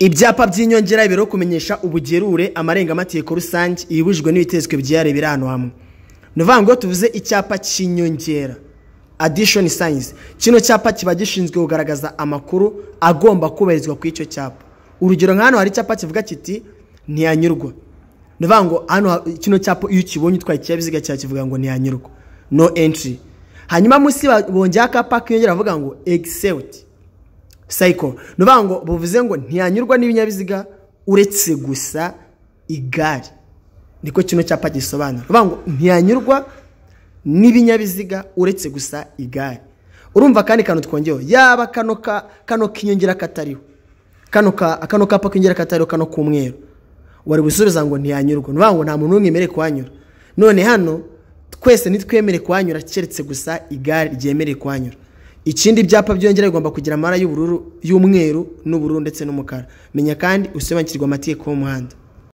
Ibyapa by'inyongera biro kumenyesha ubugerure amarenga amategeko rusange ibibujijwe n'ibitezwe byare birano hamwe. Nuvuga ngo tuvuze icyapa cy'inyongera addition signs. Kino cyapa kiba gishinzwe kugaragaza amakuru agomba kubarizwa ku icyo cyapa. Urugero nk'hano hari icyapa kivuga kiti ntiyanyurwa. Nuvuga ngo hano kino cyapa iyo kibonye utwaye ikiyabiziga cya kivuga ngo ntiyanyurwa. No entry. Hanyuma musi bongera akapa k'inyongera bavuga ngo except cycle. Nuvuga ngo buvuze ngo ntiyanyurwa n'ibinyabiziga uretse gusa igare. Niko kino cyapa gisobanura. Nuvuga ngo ntiyanyurwa n'ibinyabiziga uretse gusa igare. Urumva kandi kantu twongeyeho yaba kano kinyongera katariho. Kano kapa kinyongera katariho kano kumweru. Wari gusubiza ngo ntiyanyurwa. Nuvuga ngo nta muntu umwemere kwanyura. None hano twese nitwemere kwanyura keretse gusa igare ryemere kwanyura. Ikindi byapa byongera bigomba kugira amara y'ubururu y'umweru n'ubururu ndetse n'umukara. Menya kandi usobanukirwa amategeko y'umuhanda.